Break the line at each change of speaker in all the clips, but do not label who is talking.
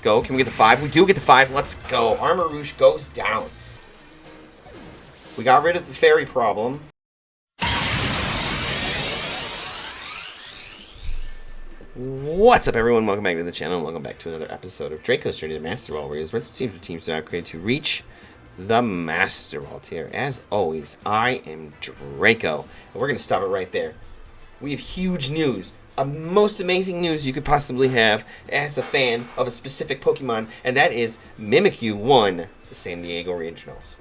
go. Can we get the 5? We do get the 5. Let's go. Armor Rouge goes down. We got rid of the fairy problem. What's up, everyone? Welcome back to the channel. Welcome back to another episode of Draco's Journey to Master Ball, where it's teams that are created to reach the Master Ball tier. As always, I am Draco, and we're going to stop it right there. We have huge news. Most amazing news you could possibly have as a fan of a specific Pokemon, and that is Mimikyu won the San Diego Regionals.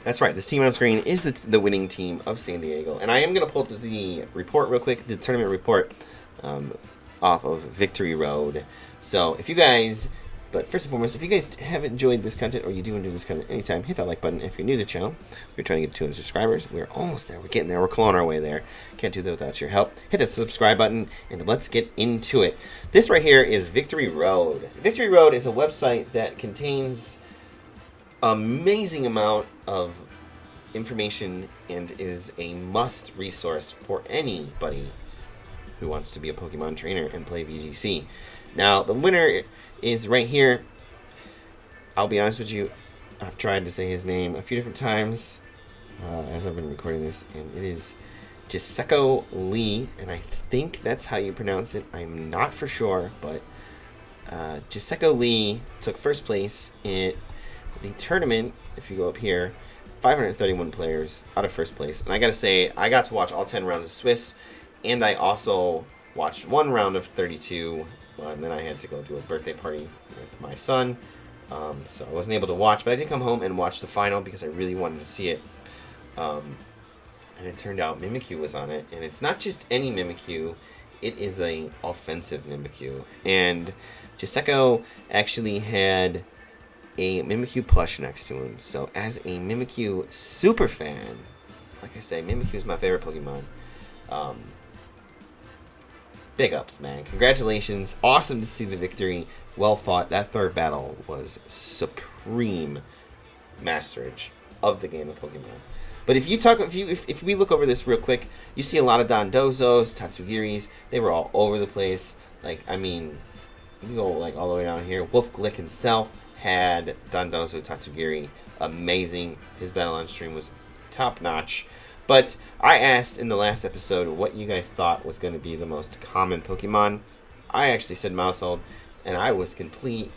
That's right, this team on screen is the winning team of San Diego, and I am going to pull up the report real quick, the tournament report off of Victory Road. So if you guys, but first and foremost, if you guys have enjoyed this content, or you do enjoy this content anytime, hit that like button. If you're new to the channel, we're trying to get 200 subscribers. We're almost there. We're getting there. We're clawing our way there. Can't do that without your help. Hit that subscribe button, and let's get into it. This right here is Victory Road. Victory Road is a website that contains amazing amount of information and is a must resource for anybody who wants to be a Pokemon trainer and play VGC. Now, the winner is right here. I'll be honest with you, I've tried to say his name a few different times as I've been recording this, and it is Jiseok Lee, and I think that's how you pronounce it. I'm not for sure, but Jiseok Lee took first place in the tournament. If you go up here, 531 players out of first place, and I gotta say, I got to watch all 10 rounds of Swiss, and I also watched one round of 32. And then I had to go do a birthday party with my son, so I wasn't able to watch, but I did come home and watch the final because I really wanted to see it. And it turned out Mimikyu was on it, and it's not just any Mimikyu, it is an offensive Mimikyu. And Jiseok actually had a Mimikyu plush next to him, so as a Mimikyu super fan, like I say, Mimikyu is my favorite Pokemon. Big ups, man. Congratulations. Awesome to see the victory. Well fought. That third battle was supreme masterage of the game of Pokemon. But if we look over this real quick, you see a lot of Dondozos, Tatsugiris. They were all over the place. Like, I mean, you go like all the way down here. Wolf Glick himself had Dondozo Tatsugiri. Amazing. His battle on stream was top notch. But I asked in the last episode what you guys thought was going to be the most common Pokemon. I actually said Mousehold, and I was complete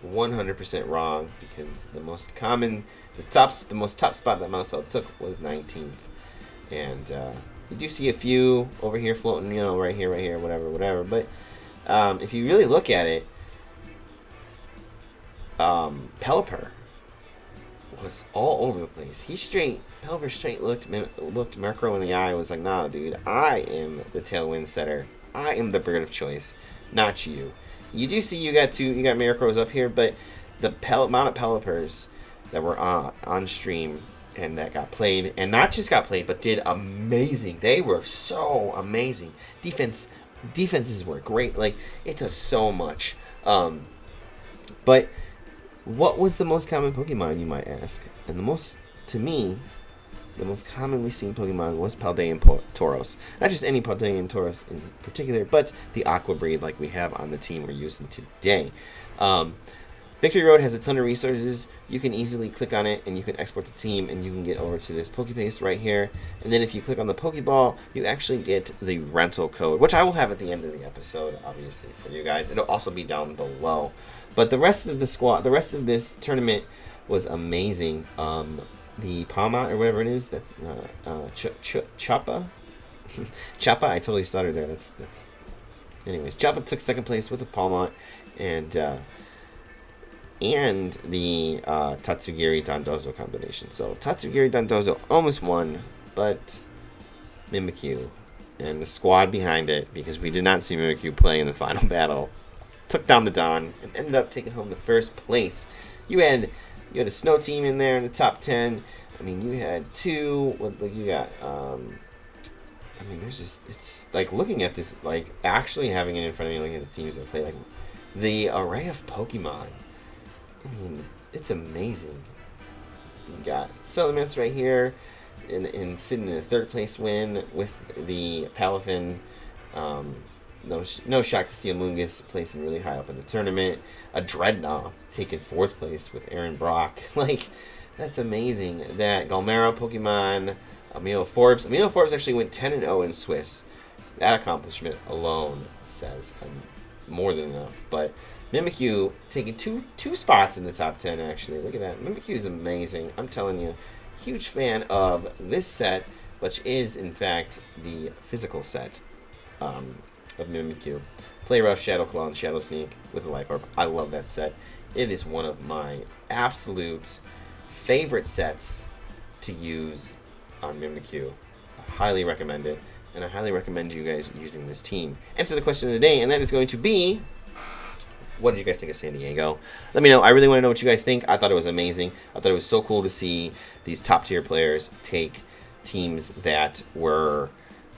100% wrong, because the most common, the most top spot that Mousehold took was 19th. And you do see a few over here floating, you know, right here, whatever. But if you really look at it, Pelipper was all over the place. Pelipper straight looked Murkrow in the eye and was like, nah, dude, I am the Tailwind setter. I am the bird of choice, not you. You do see you got Murkrows up here, but the amount of Pelippers that were on stream and that got played, and not just got played, but did amazing. They were so amazing. Defenses were great. Like, it does so much. But what was the most common Pokemon, you might ask? And to me, the most commonly seen Pokemon was Paldean Tauros. Not just any Paldean Tauros in particular, but the Aqua breed like we have on the team we're using today. Victory Road has a ton of resources. You can easily click on it, and you can export the team, and you can get over to this Pokepaste right here. And then if you click on the Pokeball, you actually get the rental code, which I will have at the end of the episode, obviously, for you guys. It'll also be down below. But the rest of this tournament was amazing. The Palmot, or whatever it is, that Choppa, Choppa. I totally stuttered there. That's. Anyways, Choppa took second place with the Palmot, and the Tatsugiri Dondozo combination. So Tatsugiri Dondozo almost won, but Mimikyu and the squad behind it, because we did not see Mimikyu play in the final battle, took down the Don and ended up taking home the first place. You had a snow team in there in the top 10. I mean, you had two. Like, you got. I mean, there's just, it's like looking at this, like actually having it in front of me, looking at the teams that play, like the array of Pokemon. I mean, it's amazing. You got Salamence right here, and sitting in a third place win with the Palafin. no shock to see Amoonguss placing really high up in the tournament. A Dreadnought taking 4th place with Aaron Brock. Like, that's amazing. That Galmera Pokemon, Amino Forbes. Amino Forbes actually went 10-0 in Swiss. That accomplishment alone says more than enough. But Mimikyu taking two spots in the top 10, actually. Look at that. Mimikyu is amazing. I'm telling you. Huge fan of this set, which is, in fact, the physical set of Mimikyu. Play Rough, Shadow Claw, and Shadow Sneak with a Life Orb. I love that set. It is one of my absolute favorite sets to use on Mimikyu. I highly recommend it, and I highly recommend you guys using this team. Answer the question of the day, and that is going to be, what did you guys think of San Diego? Let me know. I really want to know what you guys think. I thought it was amazing. I thought it was so cool to see these top-tier players take teams that were,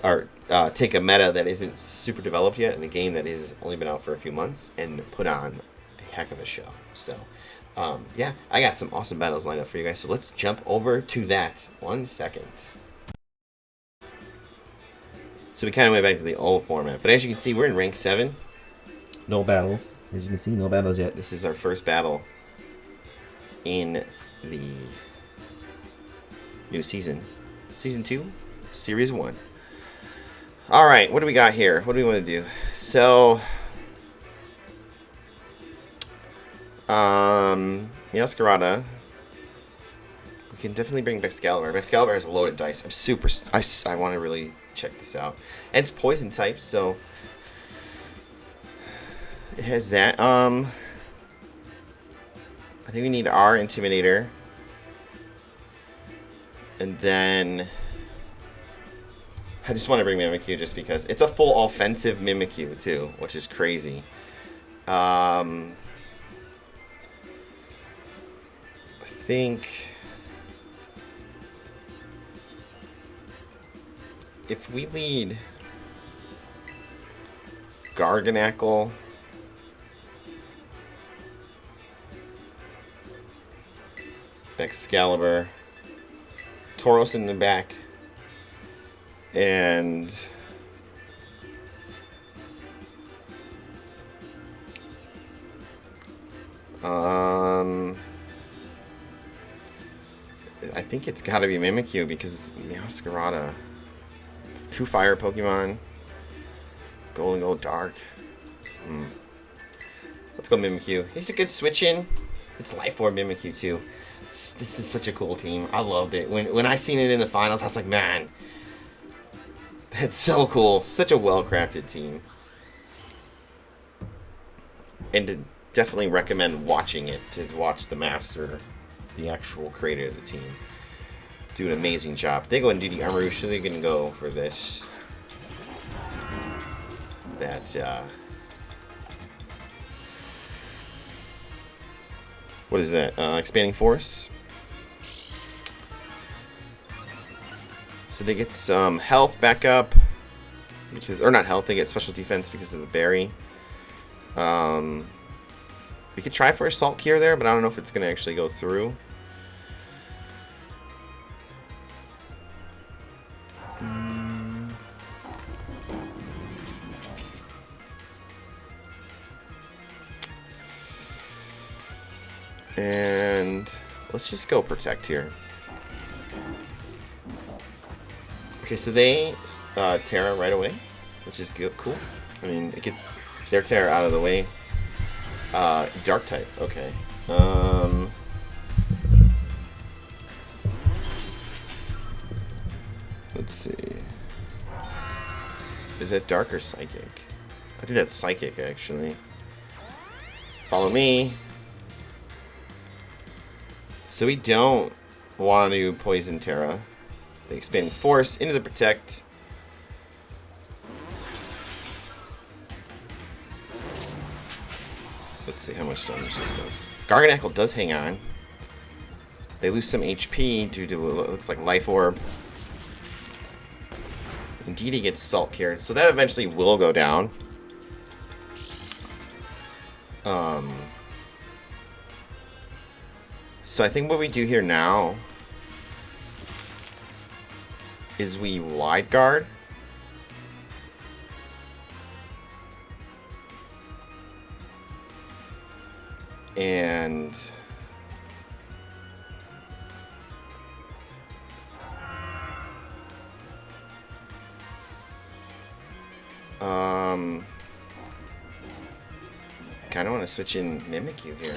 or take a meta that isn't super developed yet in a game that has only been out for a few months and put on a heck of a show. So, yeah, I got some awesome battles lined up for you guys. So let's jump over to that. 1 second. So we kind of went back to the old format. But as you can see, we're in rank 7. No battles. As you can see, no battles yet. This is our first battle in the new season. Season 2, Series 1. Alright, what do we got here? What do we want to do? So, Meowscarada. We can definitely bring Excalibur. Excalibur has loaded dice. I want to really check this out. And it's poison type, so it has that. I think we need our Intimidator. And then I just want to bring Mimikyu just because it's a full offensive Mimikyu too, which is crazy. I think if we lead Garganacl, Excalibur, Tauros in the back, and I think it's got to be Mimikyu because Meowscarada, 2 fire Pokemon, Gold and Gold Dark. Let's go Mimikyu. He's a good switch in. It's Life Orb Mimikyu too. This is such a cool team. I loved it. When I seen it in the finals, I was like, man, that's so cool. Such a well-crafted team. And to definitely recommend watching it, to watch the master, the actual creator of the team, do an amazing job. They go and do the Armarouge, so they're going to go for this. What is that? Expanding Force. So they get some health back up, or not health. They get special defense because of the berry. We could try for a Salt Cure there, but I don't know if it's going to actually go through. And let's just go Protect here. Okay, so they Terra right away, which is good, cool. I mean, it gets their Terra out of the way. Dark type, okay. Let's see. Is that Dark or Psychic? I think that's Psychic, actually. Follow me. So we don't want to poison Terra. The Expanding Force into the Protect. Let's see how much damage this does. Garganacl does hang on. They lose some HP due to what looks like Life Orb. Indeed, he gets Salt Cured, so that eventually will go down. So I think what we do here now is we Wide Guard. And kind of want to switch in Mimikyu here.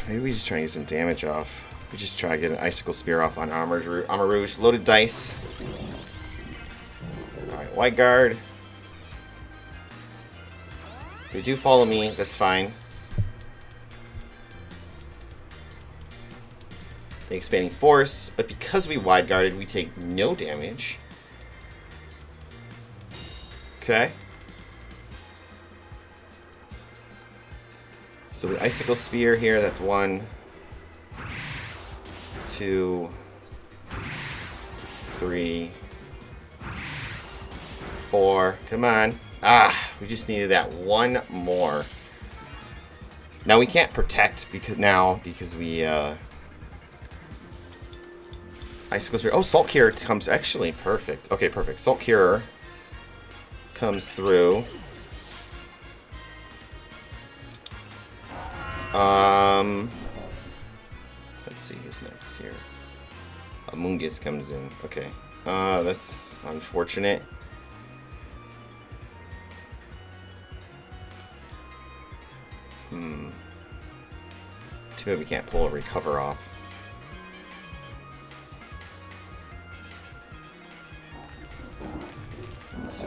Maybe we just try and get some damage off. We just try to get an Icicle Spear off on Armor Rouge. Loaded dice. Alright, White Guard. They do follow me, that's fine. The Expanding Force, but because we Wide Guarded, we take no damage. Okay. So the Icicle Spear here, that's 1, 2, 3, 4. Come on. Ah, we just needed that one more. Now we can't protect because we Icicle Spear. Oh, Salt Cure comes actually perfect. Okay, perfect. Salt Cure comes through. Let's see who's next here. Amoonguss comes in. Okay. That's unfortunate. Too bad we can't pull a Recover off. Let's see.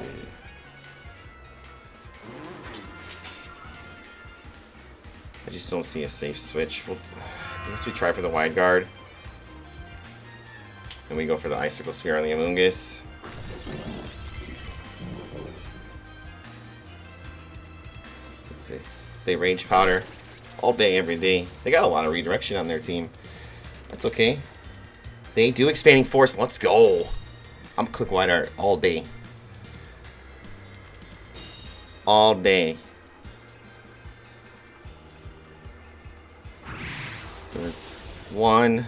I just don't see a safe switch. I guess we try for the Wide Guard. And we go for the Icicle Spear on the Amoonguss. Let's see. They Rage Powder all day, every day. They got a lot of redirection on their team. That's okay. They do Expanding Force. Let's go. I'm Click Wide Art all day. All day. So it's 1,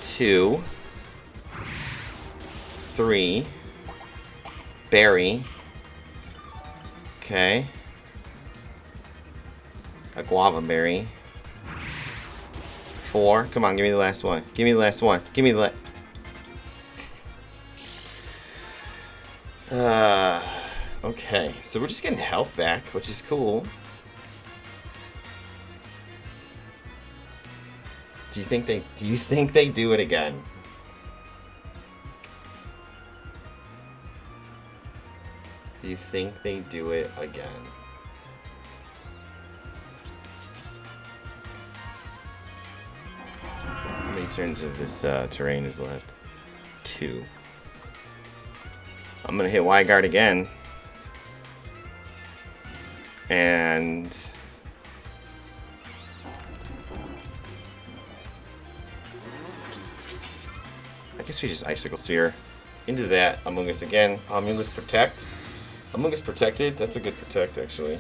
2, 3. Berry. Okay. A Guava Berry. 4. Come on, give me the last one. Give me the last one. Give me the okay, so we're just getting health back, which is cool. Do you think they do it again? Do you think they do it again? How many turns of this terrain is left? 2. I'm gonna hit Wide Guard again. And I guess we just Icicle Sphere into that. Amoonguss again. Amoonguss Protect. Amoonguss Protected. That's a good protect, actually.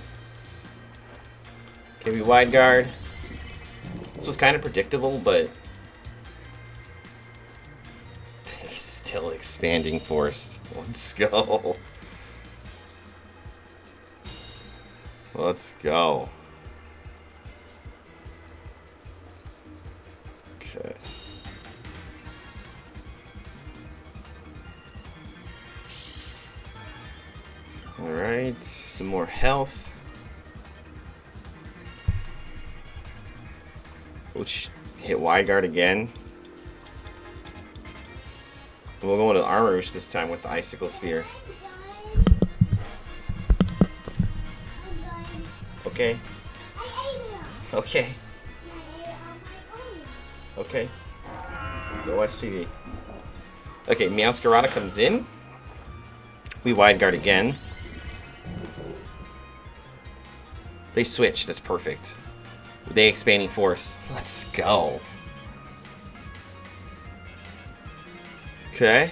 Okay, we Wide Guard. This was kind of predictable, but he's still Expanding Force. Let's go. Let's go. Okay. Alright, some more health. Which hit Wide Guard again. And we'll go into Armor Rouge this time with the Icicle Spear. Okay. Okay. Okay. Go watch TV. Okay, Meowscarada comes in. We Wide Guard again. They switch. That's perfect. They Expanding Force. Let's go. Okay.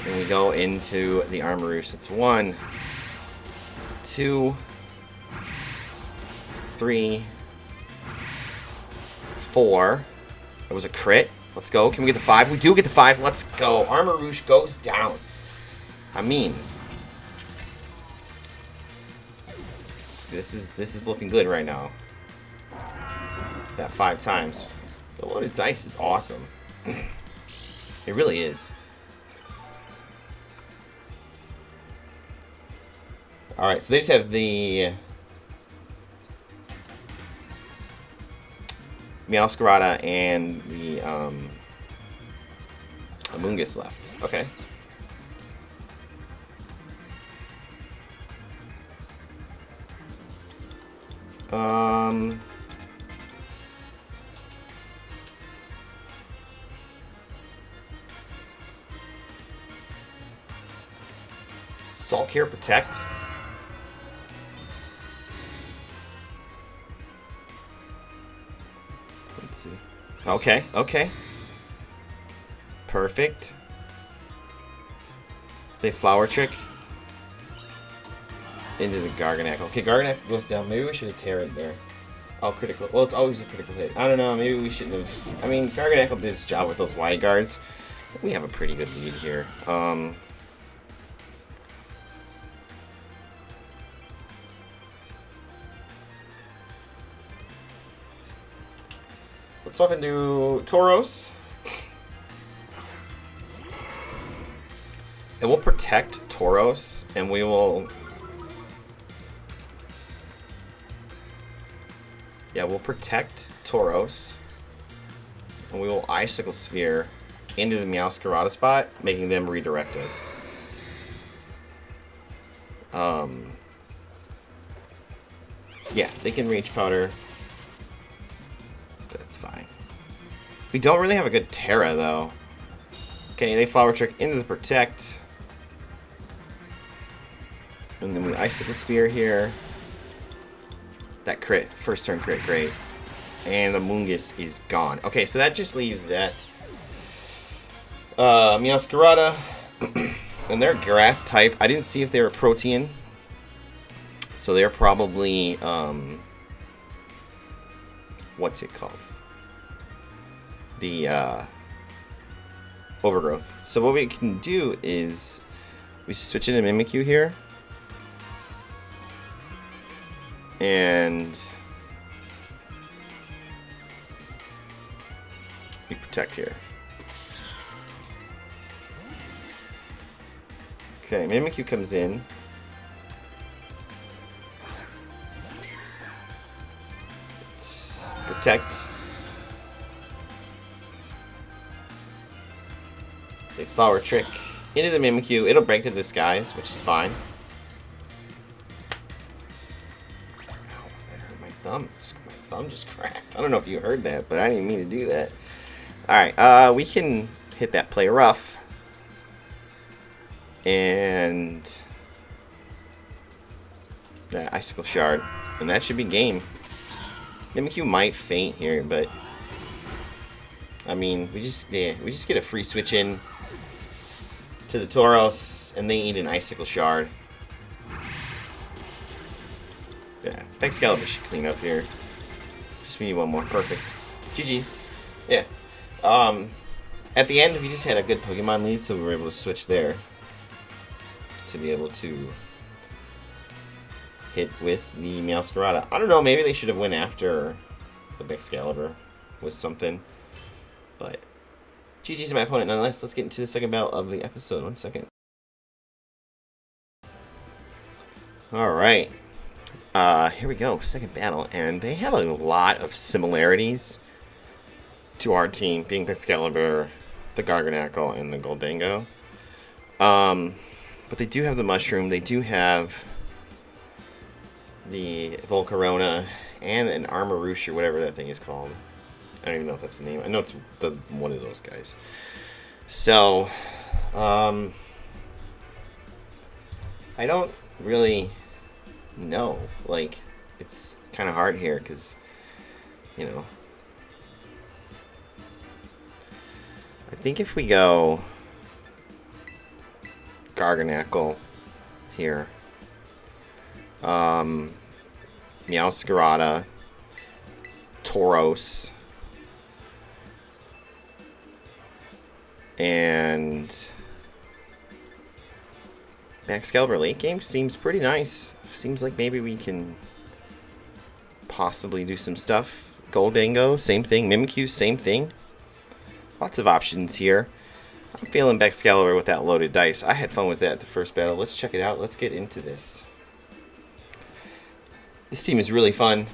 And we go into the Armor Rouge. It's 1, 2, 3, 4. That was a crit. Let's go. Can we get the 5? We do get the 5. Let's go. Armor Rouge goes down. I mean, this is looking good right now. That 5 times. The loaded dice is awesome. It really is. Alright, so they just have the Meowscarada and the Amoonguss left. Okay. Sulk here, protect. Let's see. Okay, okay. Perfect. They Flower Trick into the Garganacl. Okay, Garganacl goes down. Maybe we should have Terra'd there. Oh, critical. Well, it's always a critical hit. I don't know. Maybe we shouldn't have. I mean, Garganacl did its job with those wide guards. We have a pretty good lead here. Let's swap into Tauros. And we'll protect Tauros, and we will... Yeah, we'll protect Tauros, and we will Icicle Sphere into the Meowscarada spot, making them redirect us. Yeah, they can Rage Powder. That's fine. We don't really have a good Terra, though. Okay, they Flower Trick into the Protect. And then we Icicle Spear here. That crit. First turn crit, great. And the Amoonguss is gone. Okay, so that just leaves that Meowscarada. And they're grass type. I didn't see if they were Protean. So they're probably what's it called? The Overgrowth. So what we can do is we switch into Mimikyu here. And we protect here. Okay, Mimikyu comes in. Let's protect. They Flower Trick into the Mimikyu. It'll break the disguise, which is fine. My thumb just cracked. I don't know if you heard that, but I didn't mean to do that. Alright, we can hit that play rough. And that Icicle Shard. And that should be game. Mimikyu might faint here, but I mean, we just get a free switch in to the Tauros, and they eat an Icicle Shard. Yeah, Excalibur should clean up here. Just we need one more. Perfect. GG's. Yeah. At the end, we just had a good Pokemon lead, so we were able to switch there to be able to hit with the Meowscarada. I don't know, maybe they should have went after the Excalibur with something. But GG's to my opponent nonetheless. Let's get into the second battle of the episode. 1 second. Alright. Here we go, second battle, and they have a lot of similarities to our team, being Excalibur, the Garganacl, and the Goldango. But they do have the Mushroom, they do have the Volcarona, and an Armarouche, or whatever that thing is called. I don't even know if that's the name. I know it's one of those guys. So, I don't really... No, like, it's kind of hard here because, you know, I think if we go Garganacl here, Meowscarada, Tauros, And Excalibur late game seems pretty nice. Seems like maybe we can possibly do some stuff. Goldango, same thing. Mimikyu, same thing. Lots of options here. I'm feeling Excalibur with that loaded dice. I had fun with that at the first battle. Let's check it out. Let's get into this. This team is really fun.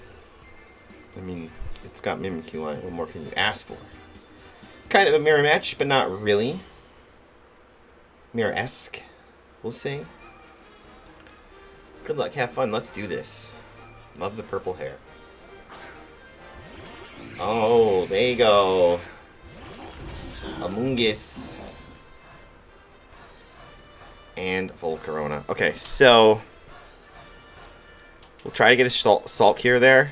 I mean, it's got Mimikyu on it. What more can you ask for? Kind of a mirror match, but not really. Mirror-esque, we'll say. Good luck, have fun, let's do this. Love the purple hair. Oh, there you go. Amoonguss. And Volcarona. Okay, so we'll try to get a Salt here there.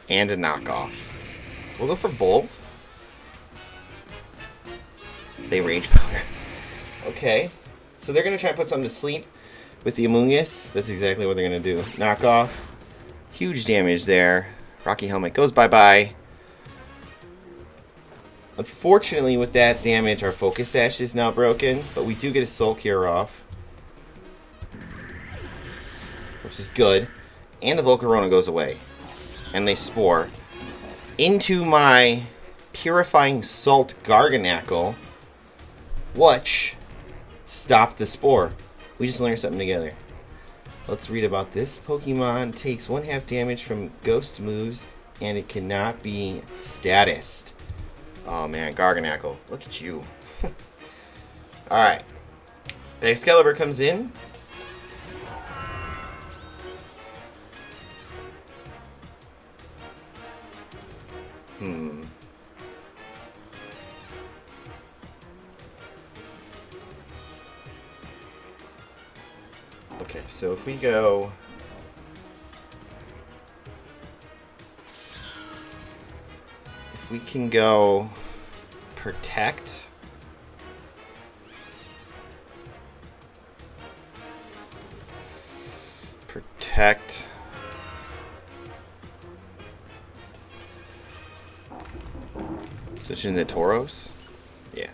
And a knockoff. We'll go for both. They rage powder. Okay. So they're going to try and put something to sleep with the Amoonguss. That's exactly what they're going to do. Knockoff. Huge damage there. Rocky Helmet goes bye-bye. Unfortunately, with that damage, our Focus Sash is now broken. But we do get a Soul Cure off, which is good. And the Volcarona goes away. And they Spore into my Purifying Salt Garganackle, which stopped the Spore. We just learned something together. Let's read about this. Pokemon takes 1/2 damage from ghost moves, and it cannot be statused. Oh man, Garganackle. Look at you. Alright. Excalibur comes in. Okay, so if we go... If we can go... Protect... Protect... Switch into Tauros? Yeah.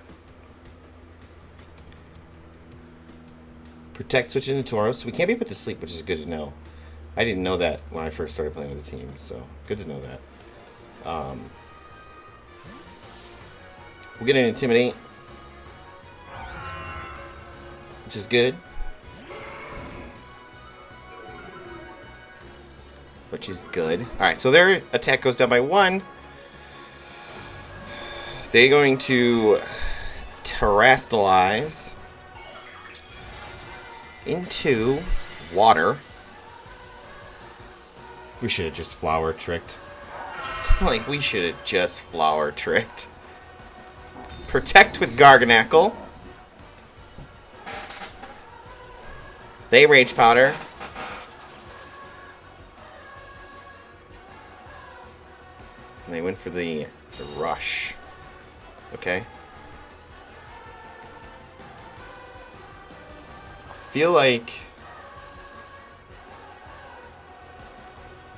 Protect, switch into Tauros. We can't be put to sleep, which is good to know. I didn't know that when I first started playing with the team, so good to know that. We'll get an Intimidate, which is good. Alright, so their attack goes down by 1. They're going to Terrastalize into water. We should have just Flower Tricked. Like, we should have just Flower Tricked. Protect with Garganackle. They Rage Powder. And they went for the Rush. Okay. Feel like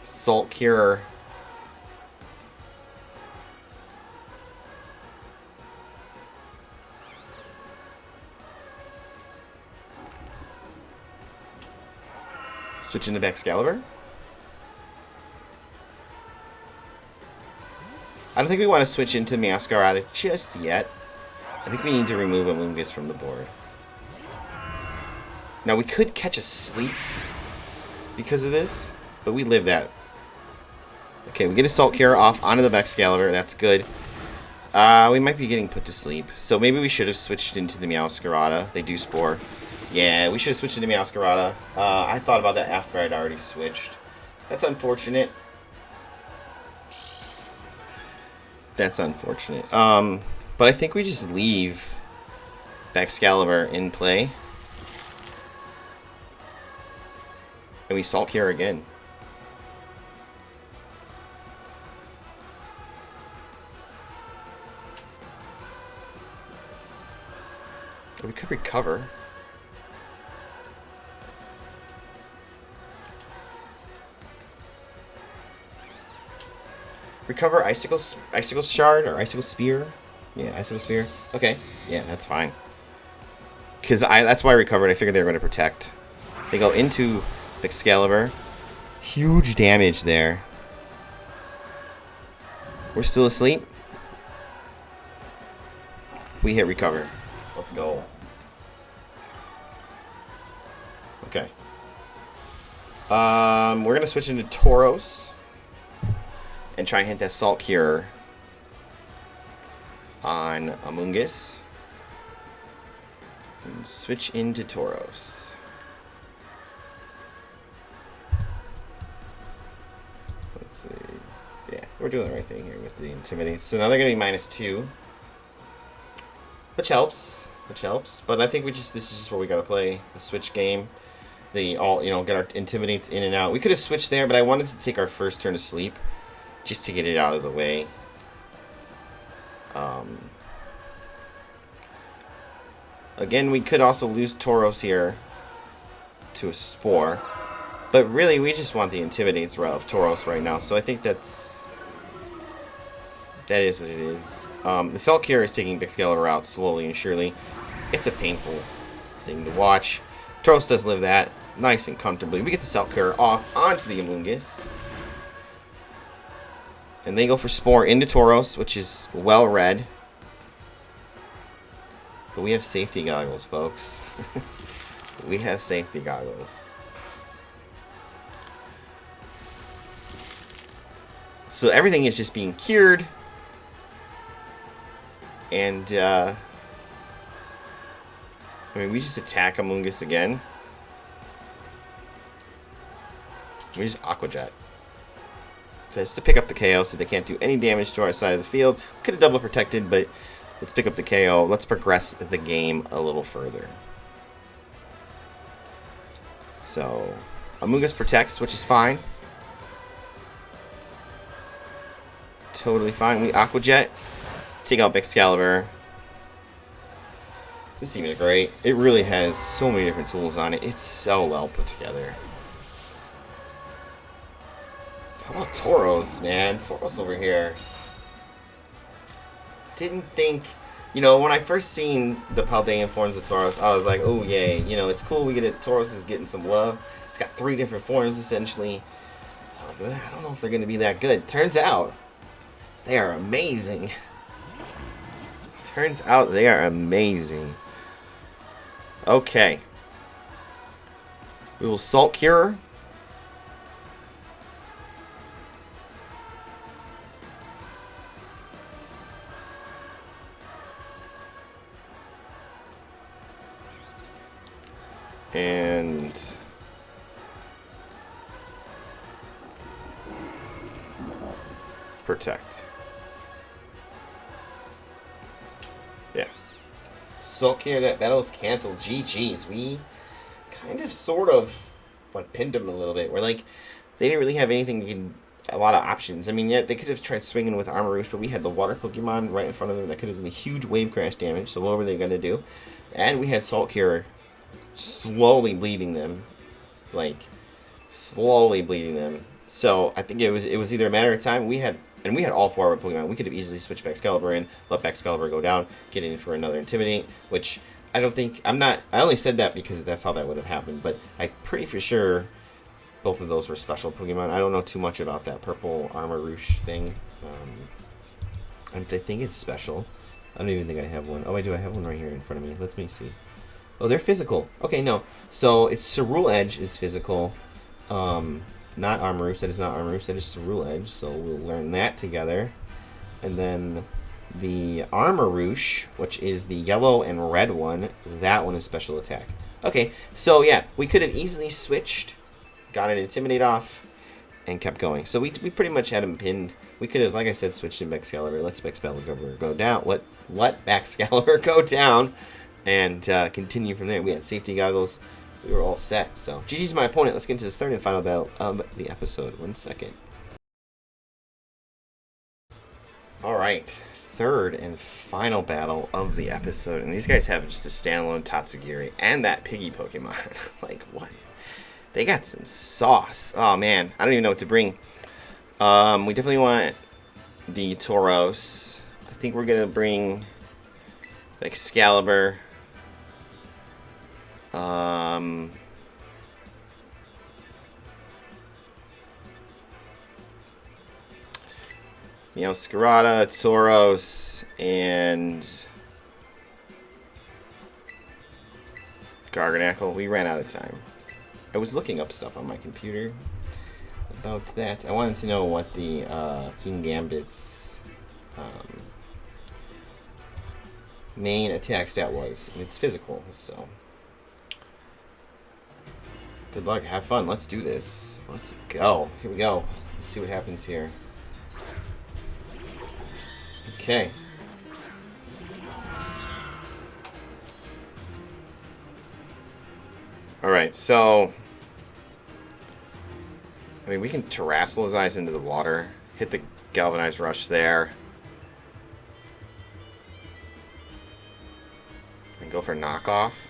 Salt Cure switch into Excalibur. I don't think we want to switch into Masquerade just yet. I think we need to remove Amoonguss from the board. Now, we could catch a sleep because of this, but we live that. Okay, we get a Salt Cure off onto the Excalibur. That's good. We might be getting put to sleep, so maybe we should have switched into the Meowscarada. They do Spore. Yeah, we should have switched into Meowscarada. I thought about that after I'd already switched. That's unfortunate. That's unfortunate. But I think we just leave Excalibur in play. And we Salt Cure again. We could recover. Recover icicle shard or icicle spear. Yeah, icicle spear. Okay, yeah, that's fine. Because that's why I recovered. I figured they were going to protect. They go into Excalibur. Huge damage there. We're still asleep. We hit recover. Let's go. Okay. We're gonna switch into Tauros and try and hit that Salt Cure on Amoonguss. And switch into Tauros. Let's see. Yeah, we're doing the right thing here with the Intimidate. So now they're gonna be -2. Which helps. But I think this is just where we gotta play the switch game. Get our Intimidates in and out. We could have switched there, but I wanted to take our first turn to sleep just to get it out of the way. Again, we could also lose Tauros here to a Spore. But really, we just want the Intimidates route of Tauros right now. So I think that is what it is. The Salt Cure is taking Excalibur out slowly and surely. It's a painful thing to watch. Tauros does live that nice and comfortably. We get the Salt Cure off onto the Amoonguss. And they go for Spore into Tauros, which is well read. But we have safety goggles, folks. We have safety goggles. So everything is just being cured. And, I mean, we just attack Amoonguss again. We just Aqua Jet. Just to pick up the KO so they can't do any damage to our side of the field. Could have double protected, but let's pick up the KO. Let's progress the game a little further. So, Amoonguss protects, which is fine. Totally fine. We Aqua Jet. Take out Excalibur. This team is great. It really has so many different tools on it. It's so well put together. How about Tauros, man? Tauros over here. Didn't think... when I first seen the Paldean forms of Tauros, I was like, oh, yay. It's cool we get it. Tauros is getting some love. It's got 3 different forms, essentially. I don't know if they're going to be that good. Turns out, they are amazing. Turns out they are amazing. Okay. We will Salt Cure. And protect. Yeah. Salt Cure, that battle is canceled. GG's. We kind of sort of pinned them a little bit. We're like, they didn't really have anything, a lot of options. I mean, yeah, they could have tried swinging with Armor Roost, but we had the water Pokemon right in front of them that could have done a huge wave crash damage. So what were they going to do? And we had Salt Cure slowly bleeding them. Slowly bleeding them. So I think it was either a matter of time. We had all 4 of our Pokemon. We could have easily switched Excalibur in, let Excalibur go down, get in for another Intimidate, which I don't think... I only said that because that's how that would have happened, but I'm pretty for sure both of those were special Pokemon. I don't know too much about that purple Armor Roosh thing. I think it's special. I don't even think I have one. Oh, I do. I have one right here in front of me. Let me see. Oh, they're physical. Okay, no. So it's Cerule Edge is physical. Not Armor Roost. That is not Armor Roost. That is Cerule Edge. So we'll learn that together. And then the Armor Roosh, which is the yellow and red one, that one is special attack. Okay, so yeah, we could have easily switched, got an Intimidate off, and kept going. So we pretty much had him pinned. We could have, like I said, switched in Excalibur. Let's Excalibur go down. Let Excalibur go down, and continue from there. We had safety goggles. We were all set. So GG's my opponent. Let's get into the third and final battle of the episode. 1 second. All right, third and final battle of the episode, and these guys have just a standalone Tatsugiri and that piggy Pokemon. Like, what? They got some sauce. Oh man, I don't even know what to bring. We definitely want the Tauros. I think we're gonna bring Excalibur. Scarada, Tauros, and Garganacl. We ran out of time. I was looking up stuff on my computer about that. I wanted to know what the King Gambit's main attack stat was. And it's physical, so good luck, have fun. Let's do this. Let's go. Here we go. Let's see what happens here. Okay. Alright, so I mean, we can Terrassle his eyes into the water, hit the Galvanized Rush there, and go for knockoff.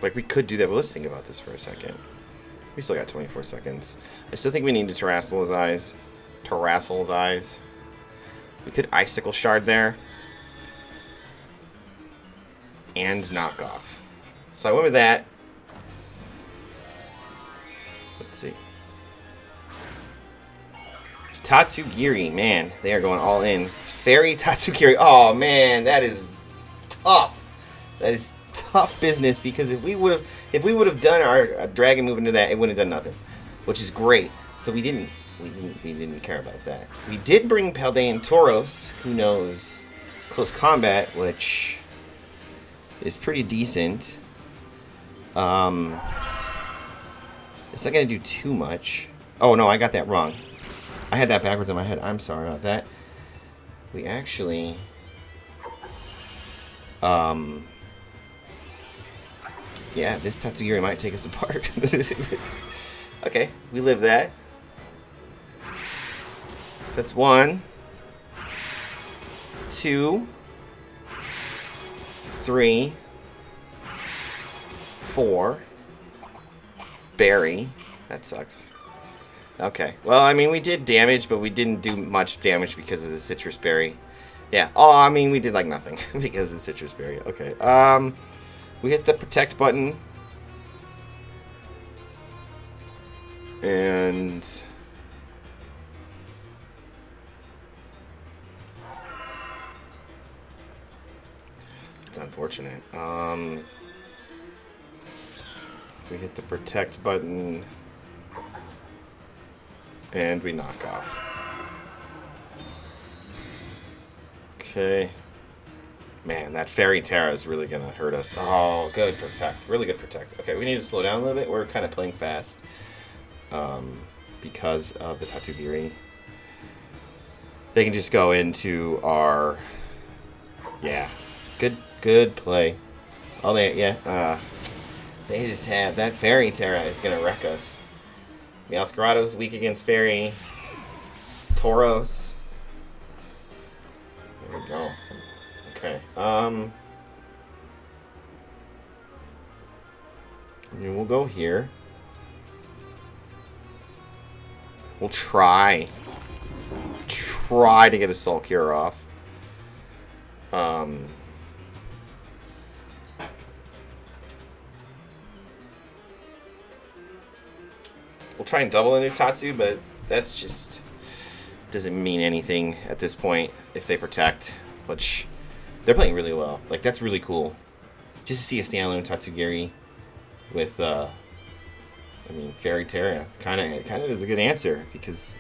Like, we could do that, but let's think about this for a second. We still got 24 seconds. I still think we need to Terrassle his eyes. Terrassle his eyes. We could Icicle Shard there. And knockoff. So I went with that. Let's see. Tatsugiri, man, they are going all in. Fairy Tatsugiri. Oh man, that is tough. That is tough business, because if we would have done our dragon move into that, it wouldn't have done nothing, which is great. So we didn't care about that. We did bring Paldean Tauros, who knows close combat, which is pretty decent. It's not gonna do too much. Oh no, I got that wrong. I had that backwards in my head. I'm sorry about that. We actually yeah, this Tatsugiri might take us apart. Okay, we live that. So that's 1, 2, 3, 4. Berry. That sucks. Okay. Well, I mean, we did damage, but we didn't do much damage because of the Citrus Berry. Yeah. Oh, I mean, we did like nothing because of the Citrus Berry. Okay. We hit the protect button. And it's unfortunate. We hit the protect button and we knock off. Okay. Man, that Fairy Terra is really gonna hurt us. Oh, good protect. Really good protect. Okay, we need to slow down a little bit. We're kind of playing fast because of the Tatsugiri. They can just go into our... Yeah. Good play. Oh, they just have... That Fairy Terra is gonna wreck us. Meowscarado's weak against Fairy. Tauros. There we go. Okay. I mean, we'll go here. We'll try to get a Soul Cure off. We'll try and double into Tatsu, but that's just doesn't mean anything at this point if they protect, which they're playing really well. Like, that's really cool. Just to see a standalone Tatsugiri with I mean, Fairy Terra kind of is a good answer, because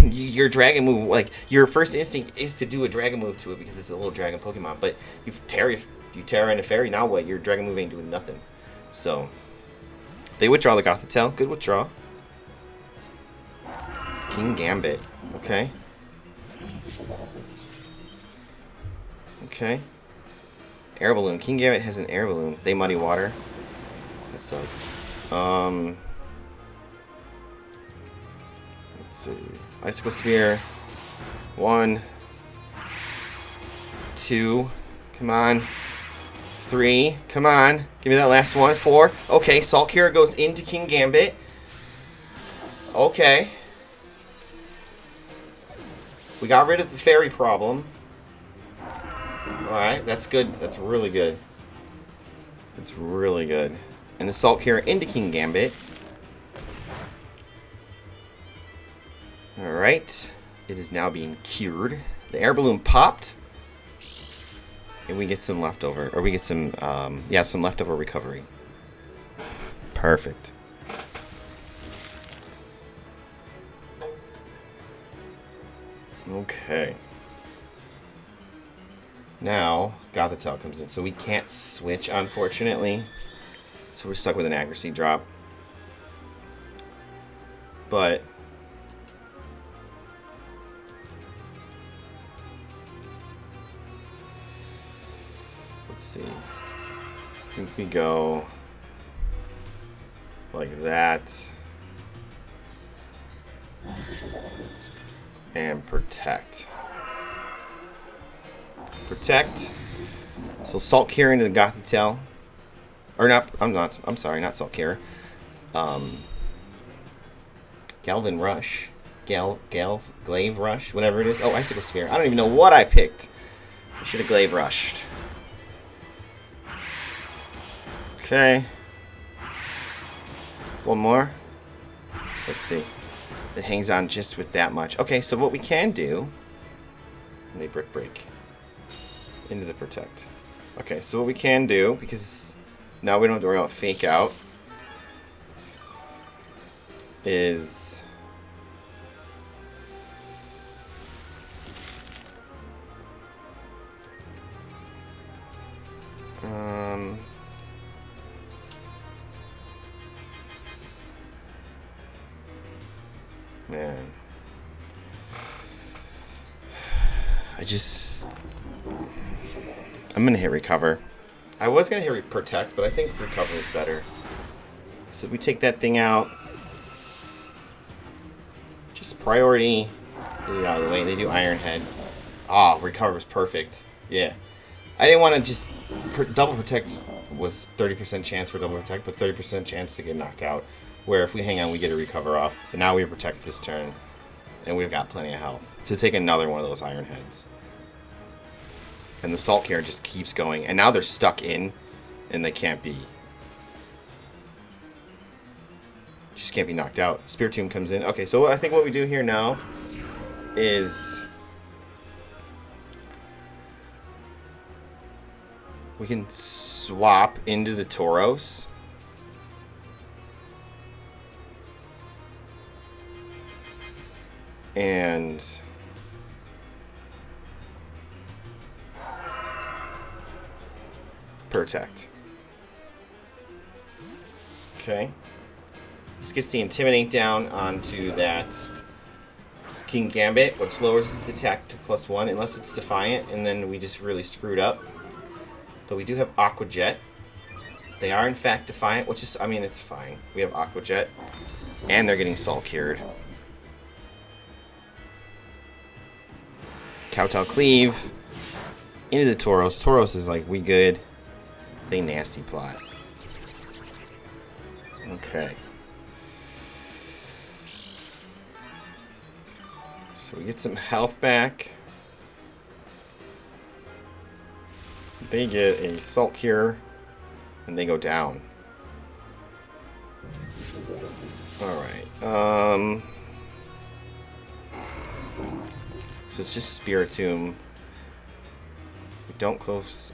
your dragon move, like, your first instinct is to do a dragon move to it because it's a little dragon Pokemon, but you Terra into Fairy, now what? Your dragon move ain't doing nothing. So they withdraw the Gothitelle. Good withdraw. King Gambit. Okay. Okay. Air Balloon. King Gambit has an Air Balloon. They Muddy Water. That sucks. Let's see. Icicle Sphere. 1, 2. Come on. 3. Come on. Give me that last one. 4. Okay, Salt Cure goes into King Gambit. Okay. We got rid of the fairy problem. Alright, that's good. That's really good. That's really good. And the Salt Cure into King Gambit. Alright. It is now being cured. The air balloon popped. And we get some leftover. Or we get some, yeah, some leftover recovery. Perfect. Okay. Now, Gothitelle comes in. So we can't switch, unfortunately. So we're stuck with an accuracy drop. But let's see. I think we go like that. And protect. Protect. So Salt Cure into the Gothitelle. Or not, I'm sorry, not Salt Cure. Galvin Rush. Glaive Rush, whatever it is. Oh, Icicle Sphere. I don't even know what I picked. I should have Glaive Rushed. Okay. One more. Let's see. It hangs on just with that much. Okay, so what we can do... And they Brick Break. Into the Protect. Okay, so what we can do, because now we don't have to worry about Fake Out, is... Man. I'm gonna hit Recover. I was gonna hit Protect, but I think Recover is better. So we take that thing out. Just priority. Get it out of the way. They do Iron Head. Ah, Recover was perfect. Yeah. I didn't want to just... Double Protect was 30% chance for Double Protect, but 30% chance to get knocked out. Where if we hang on, we get a Recover off. And now we Protect this turn. And we've got plenty of health to take another one of those Iron Heads. And the Salt Cure just keeps going. And now they're stuck in, and they can't be... Just can't be knocked out. Spirit Tomb comes in. Okay, so I think what we do here now is... We can swap into the Tauros. And Protect. Okay. This gets the Intimidate down onto that King Gambit, which lowers its attack to +1 unless it's Defiant, and then we just really screwed up. But we do have Aqua Jet. They are in fact Defiant, which is, I mean, it's fine. We have Aqua Jet, and they're getting Soul Cured. Kowtow Cleave into the Tauros. Tauros is like, we good. They nasty plot. Okay. So we get some health back. They get a Salt Cure, and they go down. Alright. So it's just Spiritomb. We don't close.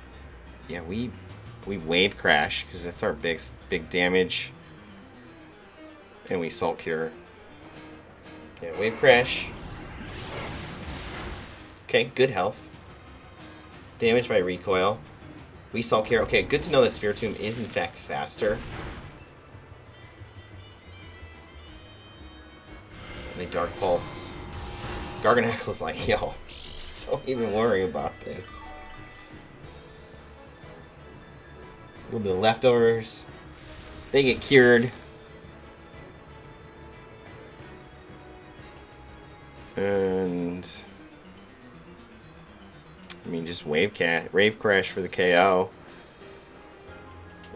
Yeah, we Wave Crash because that's our big damage, and we Salt Cure. Yeah, Wave Crash. Okay, good health. Damage by recoil. We Salt Cure. Okay, good to know that Spiritomb is in fact faster. And they Dark Pulse. Garganacle's like, yo, don't even worry about this. A little bit of leftovers. They get cured. And I mean, just Wave Crash for the KO.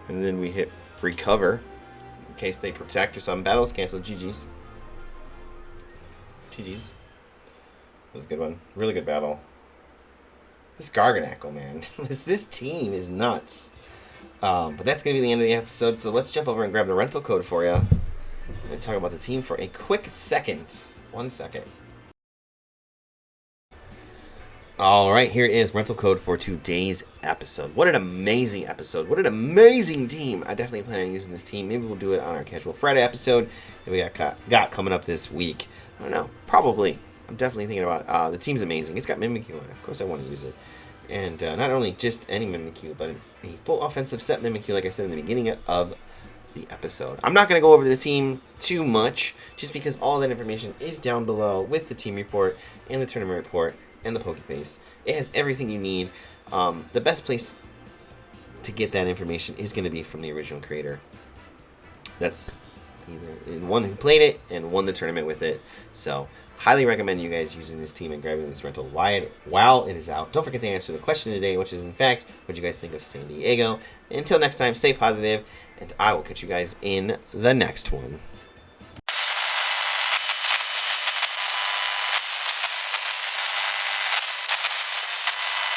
And then we hit Recover in case they protect or something. Battles canceled. GG's. GG's. That was a good one. Really good battle. This Garganackle, man. this team is nuts. But that's going to be the end of the episode. So let's jump over and grab the rental code for you. And talk about the team for a quick second. 1 second. Alright, here it is, rental code for today's episode. What an amazing episode. What an amazing team. I definitely plan on using this team. Maybe we'll do it on our Casual Friday episode that we got coming up this week. I don't know. Probably. I'm definitely thinking about the team's amazing. It's got Mimikyu on it. Of course I want to use it. And not only just any Mimikyu, but a full offensive set Mimikyu, like I said in the beginning of the episode. I'm not going to go over the team too much, just because all that information is down below with the team report and the tournament report and the Pokeface. It has everything you need. The best place to get that information is going to be from the original creator. That's either one who played it and won the tournament with it. So highly recommend you guys using this team and grabbing this rental while it is out. Don't forget to answer the question today, which is in fact, what do you guys think of San Diego? Until next time, stay positive, and I will catch you guys in the next one.